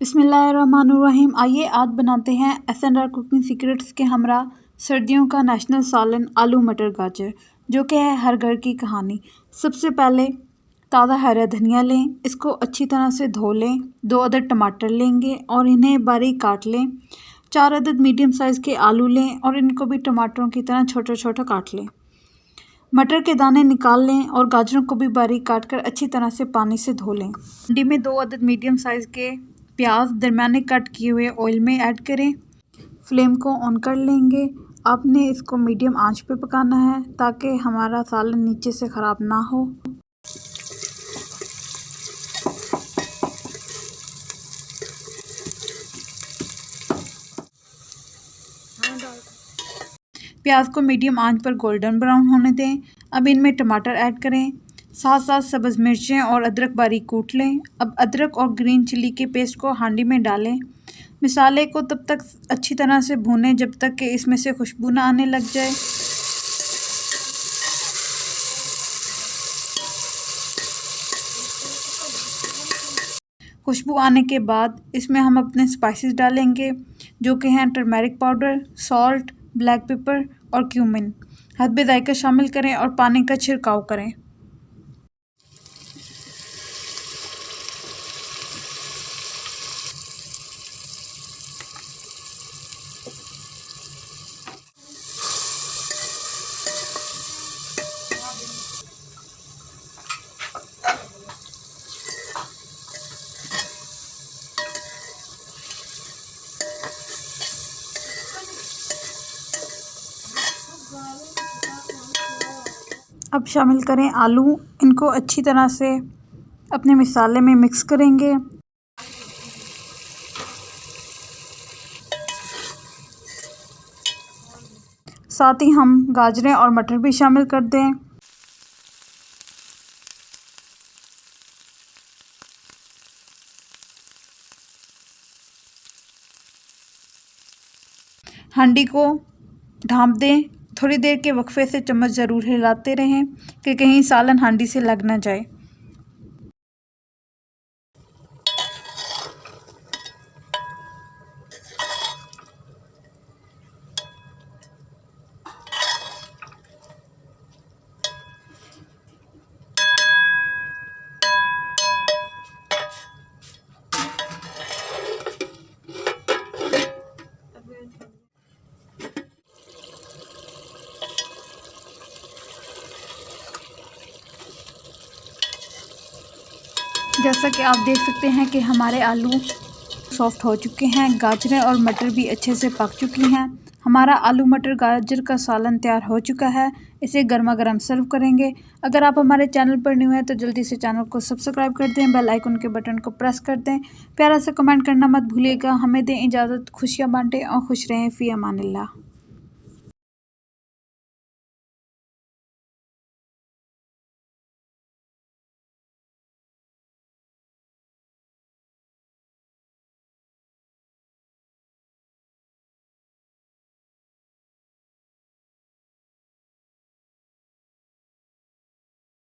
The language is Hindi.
बिस्मिल्लाहिर्रहमानिर्रहीम। आइए आज बनाते हैं SNR कुकिंग सीक्रेट्स के हमरा सर्दियों का नेशनल सालन आलू मटर गाजर, जो कि है हर घर की कहानी। सबसे पहले ताज़ा हरा धनिया लें, इसको अच्छी तरह से धो लें। 2 अदद टमाटर लेंगे और इन्हें बारीक काट लें। 4 अदद मीडियम साइज़ के आलू लें और इनको भी टमाटरों की तरह छोटा छोटा काट लें। मटर के दाने निकाल लें और गाजरों को भी बारीक काट कर अच्छी तरह से पानी से धो लें। हंडी में 2 अदद मीडियम साइज़ के प्याज दरमियाने कट किए हुए ऑयल में ऐड करें। फ्लेम को ऑन कर लेंगे। आपने इसको मीडियम आंच पे पकाना है ताकि हमारा सालन नीचे से ख़राब ना हो। प्याज को मीडियम आंच पर गोल्डन ब्राउन होने दें। अब इनमें टमाटर ऐड करें, साथ साथ सब्ज़ मिर्चें और अदरक बारीक कूट लें। अब अदरक और ग्रीन चिली के पेस्ट को हांडी में डालें। मसाले को तब तक अच्छी तरह से भूनें जब तक कि इसमें से खुशबू ना आने लग जाए। खुशबू आने के बाद इसमें हम अपने स्पाइसेस डालेंगे, जो कि हैं turmeric powder, salt, black pepper और क्यूमिन। हस्बे जायका शामिल करें और पानी का छिड़काव करें। अब शामिल करें आलू। इनको अच्छी तरह से अपने मसाले में मिक्स करेंगे। साथ ही हम गाजरें और मटर भी शामिल कर दें। हांडी को ढाँप दें। थोड़ी देर के वक्फे से चम्मच ज़रूर हिलाते रहें कि कहीं सालन हांडी से लग ना जाए। जैसा कि आप देख सकते हैं कि हमारे आलू सॉफ्ट हो चुके हैं, गाजरें और मटर भी अच्छे से पक चुकी हैं। हमारा आलू मटर गाजर का सालन तैयार हो चुका है। इसे गर्मा गर्म सर्व करेंगे। अगर आप हमारे चैनल पर न्यू हैं तो जल्दी से चैनल को सब्सक्राइब कर दें, बेल आइकन के बटन को प्रेस कर दें। प्यारा सा कमेंट करना मत भूलिएगा। हमें दें इजाज़त, खुशियाँ बांटें और खुश रहें। फ़ी अमानिल्लाह।